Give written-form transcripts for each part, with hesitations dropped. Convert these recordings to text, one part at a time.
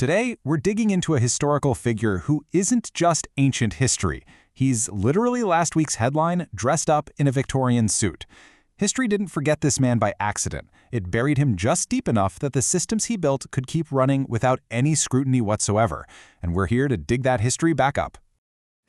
Today, we're digging into a historical figure who isn't just ancient history. He's literally last week's headline, dressed up in a Victorian suit. History didn't forget this man by accident. It buried him just deep enough that the systems he built could keep running without any scrutiny whatsoever. And we're here to dig that history back up.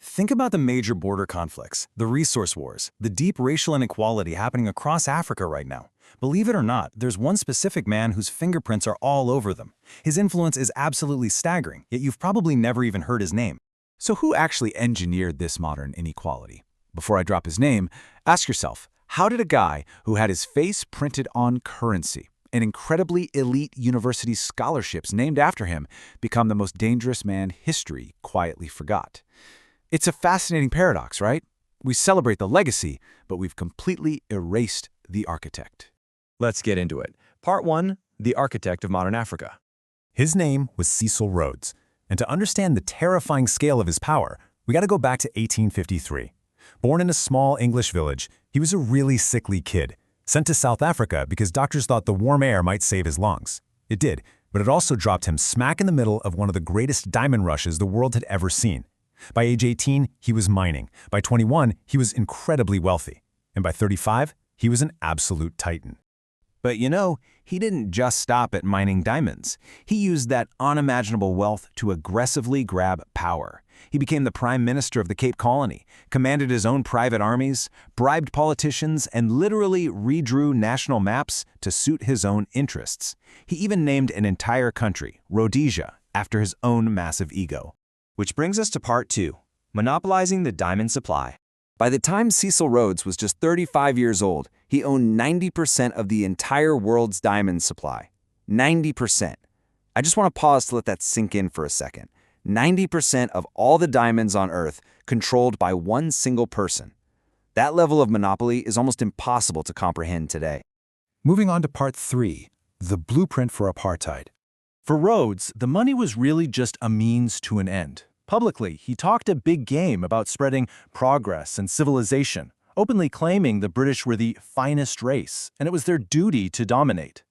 Think about the major border conflicts, the resource wars, the deep racial inequality happening across Africa right now. Believe it or not, there's one specific man whose fingerprints are all over them. His influence is absolutely staggering, yet you've probably never even heard his name. So who actually engineered this modern inequality? Before I drop his name, ask yourself, how did a guy who had his face printed on currency, and incredibly elite university scholarships named after him, become the most dangerous man history quietly forgot? It's a fascinating paradox, right? We celebrate the legacy, but we've completely erased the architect. Let's get into it. Part 1, the architect of modern Africa. His name was Cecil Rhodes, and to understand the terrifying scale of his power, we got to go back to 1853. Born in a small English village, he was a really sickly kid, sent to South Africa because doctors thought the warm air might save his lungs. It did, but it also dropped him smack in the middle of one of the greatest diamond rushes the world had ever seen. By age 18, he was mining. By 21, he was incredibly wealthy. And by 35, he was an absolute titan. But you know, he didn't just stop at mining diamonds. He used that unimaginable wealth to aggressively grab power. He became the prime minister of the Cape Colony, commanded his own private armies, bribed politicians, and literally redrew national maps to suit his own interests. He even named an entire country, Rhodesia, after his own massive ego. Which brings us to part 2, monopolizing the diamond supply. By the time Cecil Rhodes was just 35 years old, he owned 90% of the entire world's diamond supply. 90%. I just want to pause to let that sink in for a second. 90% of all the diamonds on Earth controlled by one single person. That level of monopoly is almost impossible to comprehend today. Moving on to part 3, the blueprint for apartheid. For Rhodes, the money was really just a means to an end. Publicly, he talked a big game about spreading progress and civilization, openly claiming the British were the finest race, and it was their duty to dominate.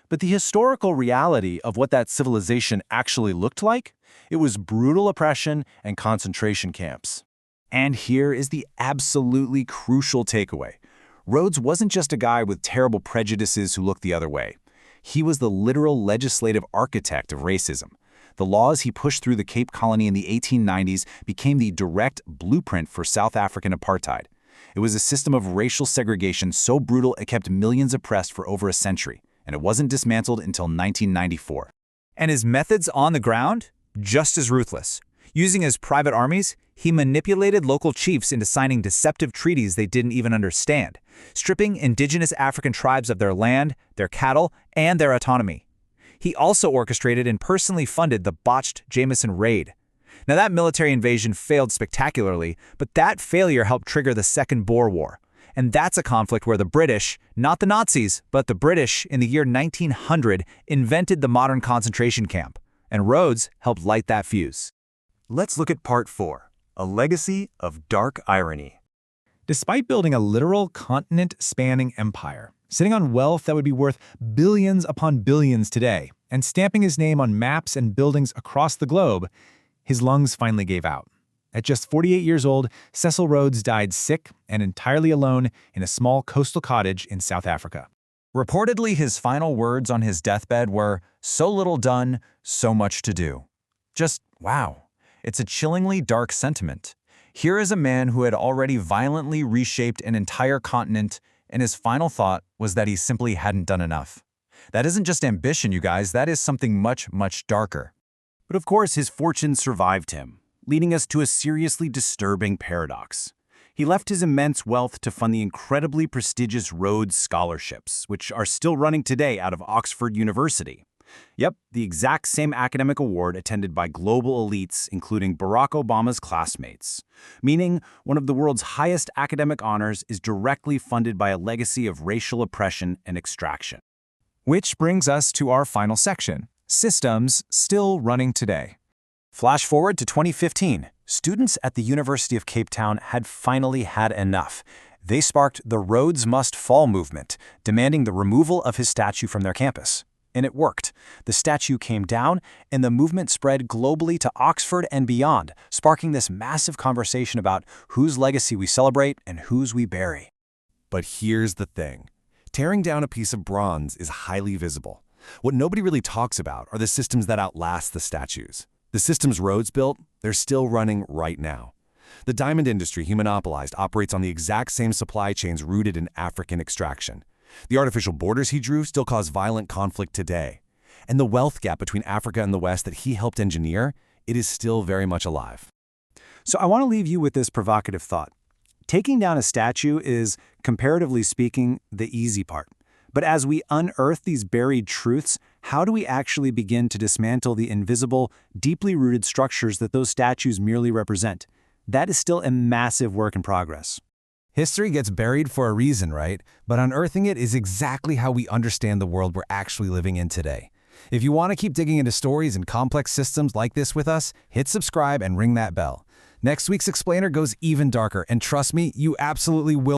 But the historical reality of what that civilization actually looked like, it was brutal oppression and concentration camps. And here is the absolutely crucial takeaway. Rhodes wasn't just a guy with terrible prejudices who looked the other way. He was the literal legislative architect of racism. The laws he pushed through the Cape Colony in the 1890s became the direct blueprint for South African apartheid. It was a system of racial segregation so brutal it kept millions oppressed for over a century, and it wasn't dismantled until 1994. And his methods on the ground? Just as ruthless. Using his private armies, he manipulated local chiefs into signing deceptive treaties they didn't even understand, stripping indigenous African tribes of their land, their cattle, and their autonomy. He also orchestrated and personally funded the botched Jameson Raid. Now that military invasion failed spectacularly, but that failure helped trigger the Second Boer War. And that's a conflict where the British, not the Nazis, but the British in the year 1900 invented the modern concentration camp. And Rhodes helped light that fuse. Let's look at part 4, a legacy of dark irony. Despite building a literal continent-spanning empire, sitting on wealth that would be worth billions upon billions today, and stamping his name on maps and buildings across the globe, his lungs finally gave out. At just 48 years old, Cecil Rhodes died sick and entirely alone in a small coastal cottage in South Africa. Reportedly, his final words on his deathbed were, "So little done, so much to do." Just, wow. It's a chillingly dark sentiment. Here is a man who had already violently reshaped an entire continent, and his final thought was that he simply hadn't done enough. That isn't just ambition, you guys, that is something much, much darker. But of course, his fortune survived him, leading us to a seriously disturbing paradox. He left his immense wealth to fund the incredibly prestigious Rhodes Scholarships, which are still running today out of Oxford University. Yep, the exact same academic award attended by global elites, including Barack Obama's classmates. Meaning, one of the world's highest academic honors is directly funded by a legacy of racial oppression and extraction. Which brings us to our final section, systems still running today. Flash forward to 2015. Students at the University of Cape Town had finally had enough. They sparked the Rhodes Must Fall movement, demanding the removal of his statue from their campus. And it worked. The statue came down, and the movement spread globally to Oxford and beyond, sparking this massive conversation about whose legacy we celebrate and whose we bury. But here's the thing. Tearing down a piece of bronze is highly visible. What nobody really talks about are the systems that outlast the statues. The systems Rhodes built, they're still running right now. The diamond industry he monopolized operates on the exact same supply chains rooted in African extraction. The artificial borders he drew still cause violent conflict today. And the wealth gap between Africa and the West that he helped engineer, it is still very much alive. So I want to leave you with this provocative thought. Taking down a statue is, comparatively speaking, the easy part. But as we unearth these buried truths, how do we actually begin to dismantle the invisible, deeply rooted structures that those statues merely represent? That is still a massive work in progress. History gets buried for a reason, right? But unearthing it is exactly how we understand the world we're actually living in today. If you want to keep digging into stories and complex systems like this with us, hit subscribe and ring that bell. Next week's Explainer goes even darker, and trust me, you absolutely will